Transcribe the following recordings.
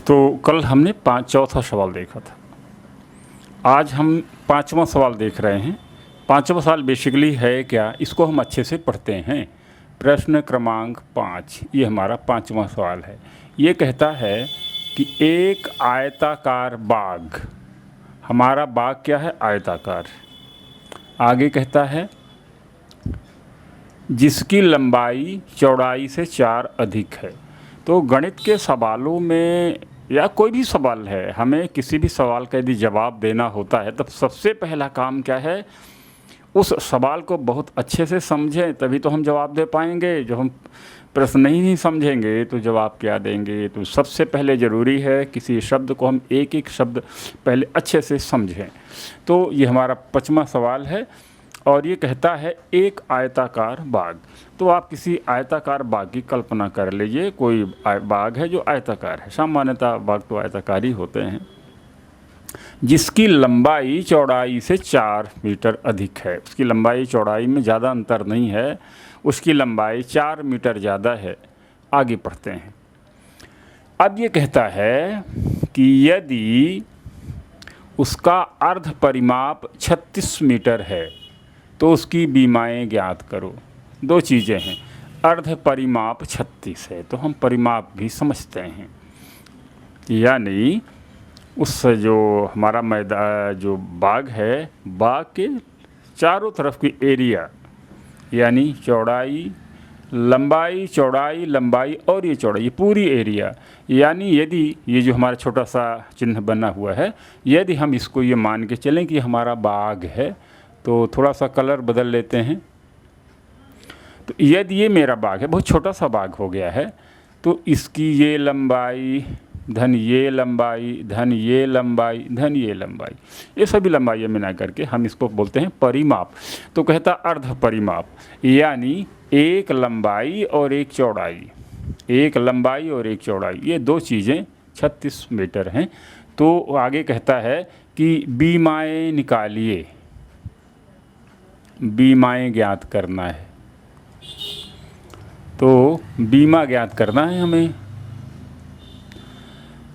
तो कल हमने चौथा सवाल देखा था। आज हम पाँचवां सवाल देख रहे हैं। पाँचवां सवाल बेसिकली है क्या, इसको हम अच्छे से पढ़ते हैं। प्रश्न क्रमांक 5, ये हमारा पाँचवां सवाल है। ये कहता है कि एक आयताकार बाग, हमारा बाग क्या है, आयताकार। आगे कहता है जिसकी लंबाई चौड़ाई से 4 अधिक है। तो गणित के सवालों में या कोई भी सवाल है, हमें किसी भी सवाल का यदि जवाब देना होता है तब सबसे पहला काम क्या है, उस सवाल को बहुत अच्छे से समझें, तभी तो हम जवाब दे पाएंगे। जो हम प्रश्न नहीं समझेंगे तो जवाब क्या देंगे। तो सबसे पहले ज़रूरी है किसी शब्द को हम एक एक शब्द पहले अच्छे से समझें। तो ये हमारा पाँचवां सवाल है और ये कहता है एक आयताकार बाग। तो आप किसी आयताकार बाग की कल्पना कर लीजिए। कोई बाग है जो आयताकार है, सामान्यतः बाग तो आयताकार ही होते हैं, जिसकी लंबाई चौड़ाई से 4 मीटर अधिक है। उसकी लंबाई चौड़ाई में ज़्यादा अंतर नहीं है, उसकी लंबाई 4 मीटर ज़्यादा है। आगे पढ़ते हैं। अब ये कहता है कि यदि उसका अर्ध परिमाप 36 मीटर है तो उसकी बीमाएँ ज्ञात करो। दो चीज़ें हैं, अर्ध परिमाप 36 है तो हम परिमाप भी समझते हैं, यानी उस जो हमारा मैदान जो बाग है, बाग के चारों तरफ की एरिया, यानी चौड़ाई लंबाई चौड़ाई लंबाई और ये चौड़ाई, ये पूरी एरिया। यानी यदि ये जो हमारा छोटा सा चिन्ह बना हुआ है, यदि हम इसको ये मान के चलें कि हमारा बाग है, तो थोड़ा सा कलर बदल लेते हैं। तो यदि ये मेरा बाग है, बहुत छोटा सा बाग हो गया है, तो इसकी ये लंबाई धन ये लंबाई धन ये लंबाई धन ये लंबाई, ये सभी लंबाइयाँ मिला करके हम इसको बोलते हैं परिमाप। तो कहता अर्ध परिमाप, यानी एक लंबाई और एक चौड़ाई, एक लंबाई और एक चौड़ाई, ये दो चीज़ें 36 मीटर हैं। तो आगे कहता है कि बीमाएँ निकालिए, बीमाएँ ज्ञात करना है। तो बीमा ज्ञात करना है हमें।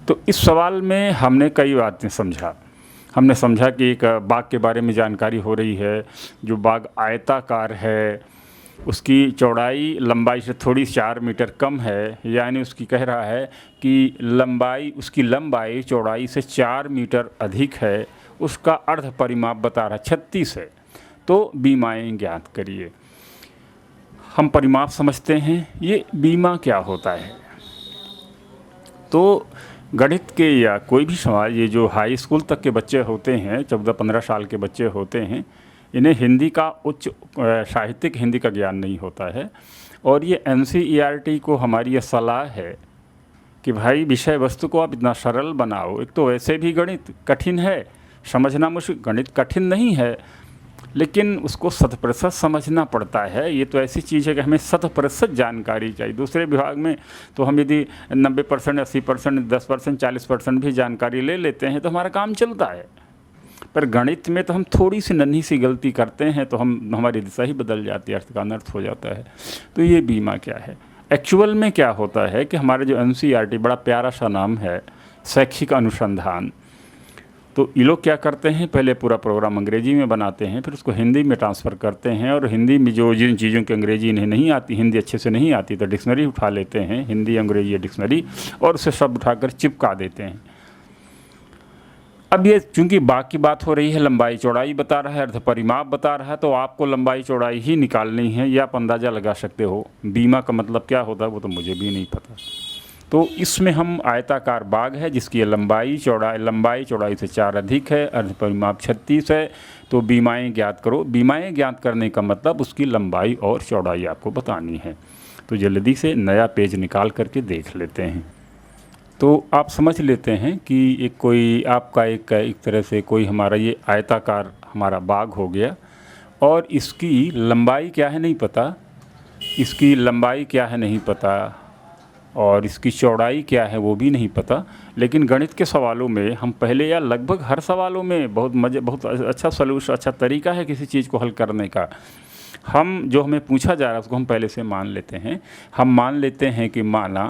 तो इस सवाल में हमने कई बातें समझा। हमने समझा कि एक बाग के बारे में जानकारी हो रही है। जो बाग आयताकार है, उसकी चौड़ाई लंबाई से थोड़ी 4 मीटर कम है, यानी उसकी कह रहा है कि लंबाई, उसकी लंबाई चौड़ाई से 4 मीटर अधिक है। उसका अर्ध परिमाप बता रहा 36 है। तो बीमाएँ ज्ञात करिए। हम परिमाप समझते हैं, ये बीमा क्या होता है। तो गणित के या कोई भी सवाल, ये जो हाई स्कूल तक के बच्चे होते हैं, 14-15 साल के बच्चे होते हैं, इन्हें हिंदी का उच्च साहित्यिक हिंदी का ज्ञान नहीं होता है। और ये NCERT को हमारी ये सलाह है कि भाई विषय वस्तु को आप इतना सरल बनाओ। एक तो वैसे भी गणित कठिन है, समझना मुश्किल। गणित कठिन नहीं है, लेकिन उसको 100% समझना पड़ता है। ये तो ऐसी चीज़ है कि हमें 100% जानकारी चाहिए। दूसरे विभाग में तो हम यदि 90%, 80%, 10%, 40% भी जानकारी ले लेते हैं तो हमारा काम चलता है। पर गणित में तो हम थोड़ी सी नन्ही सी गलती करते हैं तो हमारी दिशा ही बदल जाती है, अर्थ का अनर्थ हो जाता है। तो ये बीमा क्या है, एक्चुअल में क्या होता है कि हमारे जो NCERT, बड़ा प्यारा सा नाम है, शैक्षिक अनुसंधान। तो ये लोग क्या करते हैं, पहले पूरा प्रोग्राम अंग्रेजी में बनाते हैं, फिर उसको हिंदी में ट्रांसफ़र करते हैं। और हिंदी में जो जिन चीज़ों की अंग्रेजी इन्हें नहीं आती, हिंदी अच्छे से नहीं आती, तो डिक्शनरी उठा लेते हैं, हिंदी अंग्रेजी डिक्शनरी, और उसे शब्द उठाकर चिपका देते हैं। अब ये चूँकि बाग की बात हो रही है, लंबाई चौड़ाई बता रहा है, अर्ध परिमाप बता रहा है, तो आपको लंबाई चौड़ाई ही निकालनी है। या आप अंदाज़ा लगा सकते हो बीमा का मतलब क्या होता है, वो तो मुझे भी नहीं पता। तो इसमें हम आयताकार बाग है जिसकी लंबाई चौड़ाई से 4 अधिक है, अर्ध परिमाप 36 है। तो बीमाएँ ज्ञात करो। बीमाएँ ज्ञात करने का मतलब उसकी लंबाई और चौड़ाई आपको बतानी है। तो जल्दी से नया पेज निकाल करके देख लेते हैं। तो आप समझ लेते हैं कि एक कोई आपका एक तरह से कोई हमारा ये आयताकार हमारा बाग हो गया, और इसकी लंबाई क्या है नहीं पता, इसकी लंबाई क्या है नहीं पता, और इसकी चौड़ाई क्या है वो भी नहीं पता। लेकिन गणित के सवालों में हम पहले, या लगभग हर सवालों में बहुत अच्छा सलूशन, अच्छा तरीका है किसी चीज़ को हल करने का। हम जो हमें पूछा जा रहा है उसको हम पहले से मान लेते हैं। हम मान लेते हैं कि माना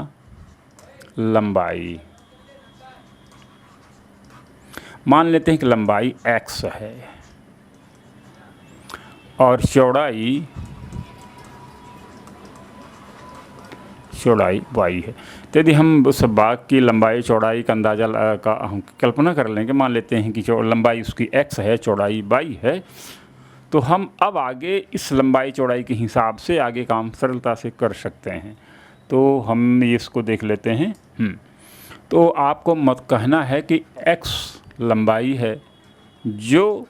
लंबाई मान लेते हैं कि लंबाई x है और चौड़ाई y है। तो यदि हम उस बाग की लंबाई चौड़ाई का अंदाज़ा का हम कल्पना कर लेंगे, मान लेते हैं कि लंबाई उसकी x है, चौड़ाई y है, तो हम अब आगे इस लंबाई चौड़ाई के हिसाब से आगे काम सरलता से कर सकते हैं। तो हम इसको देख लेते हैं। तो आपको मत कहना है कि x लंबाई है जो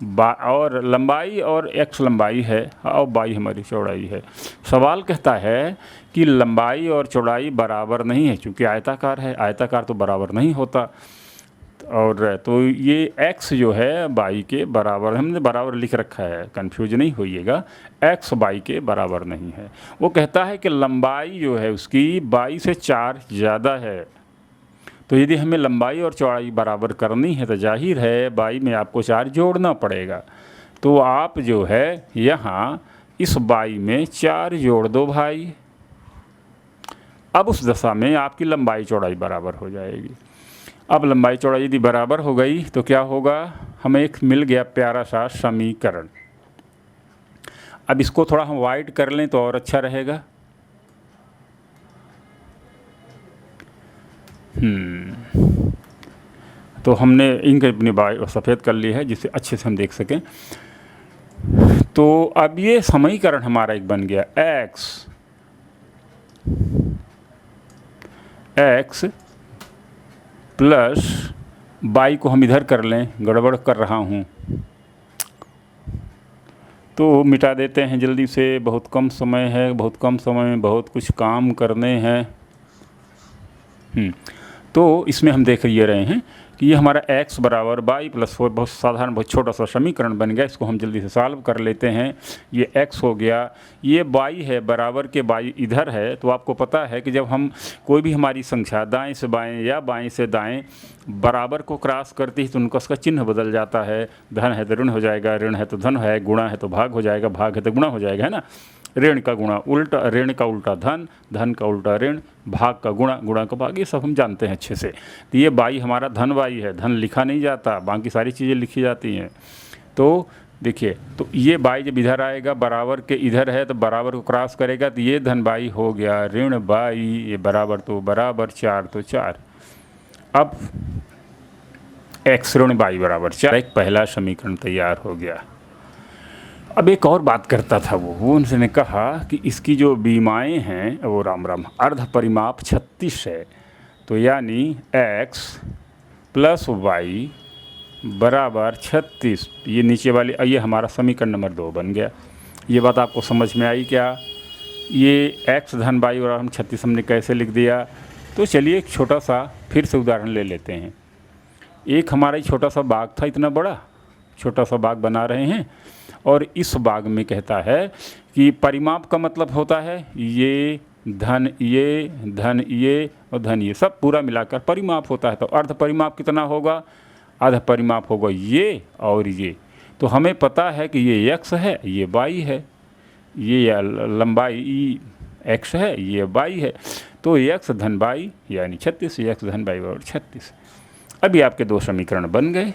और लंबाई और x लंबाई है और y हमारी चौड़ाई है। सवाल कहता है कि लंबाई और चौड़ाई बराबर नहीं है, क्योंकि आयताकार है, आयताकार तो बराबर नहीं होता। और तो ये x जो है y के बराबर, हमने बराबर लिख रखा है, कंफ्यूज नहीं होइएगा, x y के बराबर नहीं है। वो कहता है कि लंबाई जो है उसकी y से 4 ज़्यादा है। तो यदि हमें लंबाई और चौड़ाई बराबर करनी है तो जाहिर है y में आपको 4 जोड़ना पड़ेगा। तो आप जो है यहाँ इस y में 4 जोड़ दो भाई। अब उस दशा में आपकी लंबाई चौड़ाई बराबर हो जाएगी। अब लंबाई चौड़ाई यदि बराबर हो गई तो क्या होगा, हमें एक मिल गया प्यारा सा समीकरण। अब इसको थोड़ा हम वाइड कर लें तो और अच्छा रहेगा। तो हमने इंक अपनी सफ़ेद कर ली है जिससे अच्छे से हम देख सकें। तो अब ये समीकरण हमारा एक बन गया x प्लस y को हम इधर कर लें, गड़बड़ कर रहा हूँ तो मिटा देते हैं जल्दी से, बहुत कम समय है, बहुत कम समय में बहुत कुछ काम करने हैं। तो इसमें हम देख ये रहे हैं कि ये हमारा x बराबर y प्लस 4 बहुत साधारण, बहुत छोटा सा समीकरण बन गया। इसको हम जल्दी से सॉल्व कर लेते हैं। ये x हो गया, ये y है, बराबर के y इधर है। तो आपको पता है कि जब हम कोई भी हमारी संख्या दाएं से बाएं या बाएं से दाएं बराबर को क्रॉस करती है तो उनका उसका चिन्ह बदल जाता है। धन है तो ऋण हो जाएगा, ऋण है तो धन है, गुणा है तो भाग हो जाएगा, भाग है तो गुणा हो जाएगा, है ना। ऋण का गुणा उल्टा, ऋण का उल्टा धन, धन का उल्टा ऋण, भाग का गुणा, गुणा का भाग, ये सब हम जानते हैं अच्छे से। तो ये y हमारा धन y है, धन लिखा नहीं जाता, बाकी सारी चीज़ें लिखी जाती हैं। तो देखिए, तो ये y जब इधर आएगा बराबर के इधर है तो बराबर को क्रॉस करेगा तो ये धन y हो गया, ऋण y, ये बराबर तो बराबर 4 तो 4। अब x ऋण y बराबर 4, एक पहला समीकरण तैयार हो गया। अब एक और बात करता था वो उनसे कहा कि इसकी जो बीमाएँ हैं वो राम राम अर्ध परिमाप 36 है। तो यानी x प्लस y बराबर 36, ये नीचे वाली, ये हमारा समीकरण नंबर 2 बन गया। ये बात आपको समझ में आई क्या? ये x धन y और हम 36 हमने कैसे लिख दिया? तो चलिए एक छोटा सा फिर से उदाहरण ले लेते हैं। एक हमारा छोटा सा बाग था, इतना बड़ा छोटा सा बाग बना रहे हैं और इस बाग में कहता है कि परिमाप का मतलब होता है ये धन ये, धन ये और धन ये, सब पूरा मिलाकर परिमाप होता है। तो अर्ध परिमाप कितना होगा? अर्ध परिमाप होगा ये और ये। तो हमें पता है कि ये x है, ये y है, ये लंबाई x है, ये y है। तो x धन y यानी 36, x धन y बराबर 36। अभी आपके 2 समीकरण बन गए।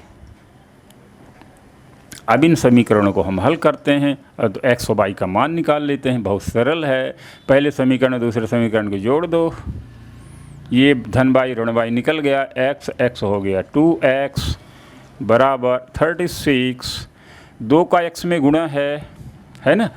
अब इन समीकरणों को हम हल करते हैं और x और y का मान निकाल लेते हैं। बहुत सरल है, पहले समीकरण दूसरे समीकरण को जोड़ दो। ये धन y ऋण y निकल गया, x हो गया 2x बराबर 36। 2 का x में गुणा है ना।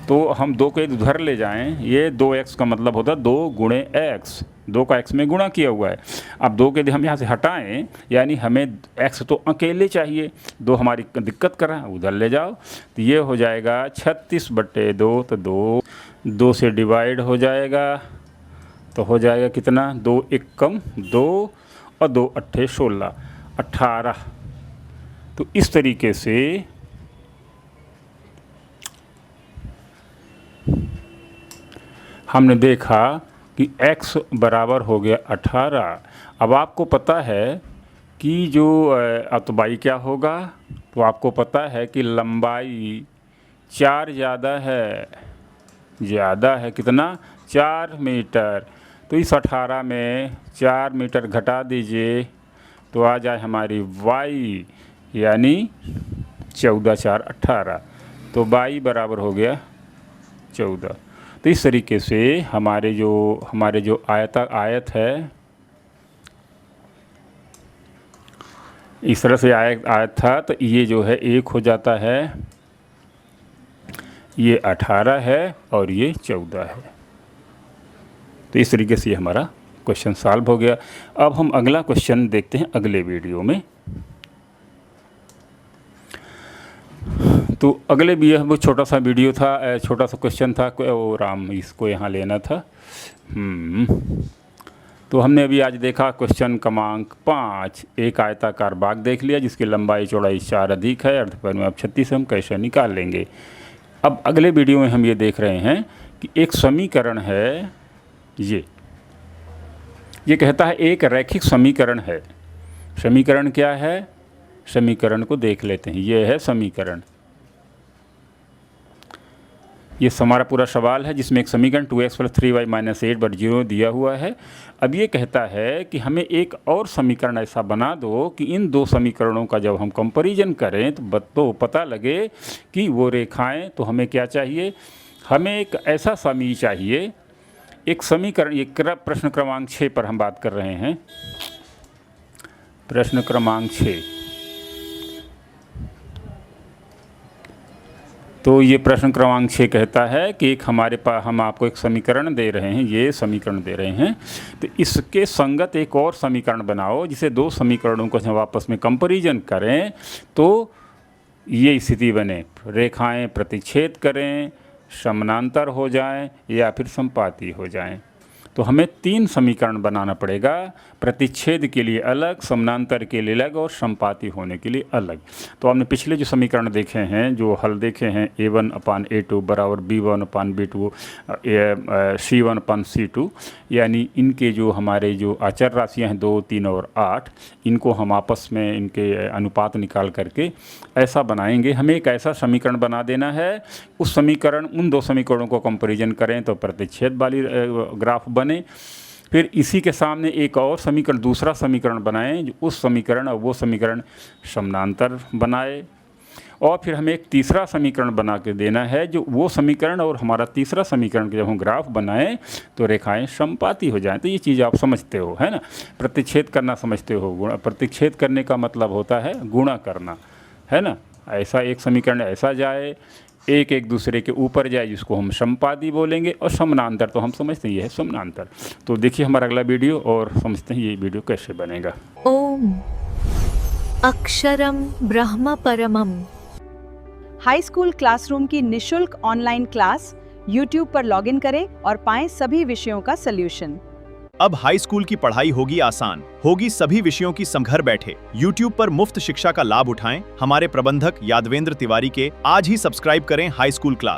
तो हम 2 को उधर ले जाएं, ये 2x का मतलब होता है 2 गुणे x, 2 का x में गुणा किया हुआ है। अब 2 के हम यहाँ से हटाएं, यानी हमें x तो अकेले चाहिए, 2 हमारी दिक्कत कर रहा है, उधर ले जाओ। तो ये हो जाएगा 36/2, तो 2 से डिवाइड हो जाएगा। तो हो जाएगा कितना? 2 1 कम 2 और 2 8 16 18। तो इस तरीके से हमने देखा कि x बराबर हो गया 18। अब आपको पता है कि जो अब तो y क्या होगा? तो आपको पता है कि लंबाई 4 ज़्यादा है, कितना? 4 मीटर। तो इस 18 में 4 मीटर घटा दीजिए तो आ जाए हमारी y यानी 14 4 18, तो y बराबर हो गया 14। तो इस तरीके से हमारे जो आयत है, इस तरह से आयत था, तो ये जो है 1 हो जाता है, ये 18 है और ये 14 है। तो इस तरीके से ये हमारा क्वेश्चन सॉल्व हो गया। अब हम अगला क्वेश्चन देखते हैं अगले वीडियो में। तो अगले भी वो छोटा सा वीडियो था, छोटा सा क्वेश्चन था, वो राम इसको यहाँ लेना था। तो हमने अभी आज देखा क्वेश्चन क्रमांक 5, एक आयताकार बाग देख लिया जिसकी लंबाई चौड़ाई 4 अधिक है, अर्थपरिमाप 36 हम कैसे निकाल लेंगे। अब अगले वीडियो में हम ये देख रहे हैं कि एक समीकरण है, ये कहता है एक रैखिक समीकरण है। समीकरण क्या है, समीकरण को देख लेते हैं। ये है समीकरण, ये हमारा पूरा सवाल है जिसमें एक समीकरण 2x + 3y - 8/0 दिया हुआ है। अब ये कहता है कि हमें एक और समीकरण ऐसा बना दो कि इन दो समीकरणों का जब हम कंपैरिजन करें तो पता लगे कि वो रेखाएं, तो हमें क्या चाहिए, हमें एक ऐसा समी चाहिए, एक समीकरण। ये प्रश्न क्रमांक 6 पर हम बात कर रहे हैं। प्रश्न क्रमांक 6, तो ये प्रश्न क्रमांक 6 कहता है कि एक हमारे पास, हम आपको एक समीकरण दे रहे हैं, ये समीकरण दे रहे हैं, तो इसके संगत एक और समीकरण बनाओ जिसे दो समीकरणों को जब आपस में कंपैरिजन करें तो ये स्थिति बने, रेखाएं प्रतिच्छेद करें, समानांतर हो जाएं या फिर संपाती हो जाएं। तो हमें 3 समीकरण बनाना पड़ेगा, प्रतिच्छेद के लिए अलग, समानांतर के लिए अलग और संपाती होने के लिए अलग। तो आपने पिछले जो समीकरण देखे हैं, जो हल देखे हैं, a1/a2 बराबर b1/b2 c1/c2, यानी इनके जो हमारे जो अचर राशियां हैं 2, 3 और 8, इनको हम आपस में इनके अनुपात निकाल करके ऐसा बनाएंगे। हमें एक ऐसा समीकरण बना देना है, उस समीकरण, उन दो समीकरणों को कंपैरिजन करें तो प्रतिच्छेद वाली ग्राफ बने। फिर इसी के सामने एक और समीकरण, दूसरा समीकरण बनाएं, जो उस समीकरण और वो समीकरण समानांतर बनाए। और फिर हमें एक तीसरा समीकरण बना के देना है, जो वो समीकरण और हमारा तीसरा समीकरण के जब हम ग्राफ बनाएं तो रेखाएं संपाती हो जाएं। तो ये चीज़ आप समझते हो, है ना। प्रतिच्छेद करना समझते हो, गुणा, प्रतिच्छेद करने का मतलब होता है गुणा करना, है ना। ऐसा एक समीकरण ऐसा जाए, एक दूसरे के ऊपर जाए, जिसको हम संपाती बोलेंगे, और समानांतर तो हम समझते हैं ये है समानांतर। तो देखिए हमारा अगला वीडियो और समझते हैं ये वीडियो कैसे बनेगा। ओम अक्षरम ब्रह्म परमम। हाई स्कूल क्लासरूम की निशुल्क ऑनलाइन क्लास YouTube पर लॉगिन करें और पाएं सभी विषयों का सलूशन। अब हाई स्कूल की पढ़ाई होगी आसान, होगी सभी विषयों की घर बैठे। YouTube पर मुफ्त शिक्षा का लाभ उठाएं। हमारे प्रबंधक यादवेंद्र तिवारी के आज ही सब्सक्राइब करें हाई स्कूल क्लास।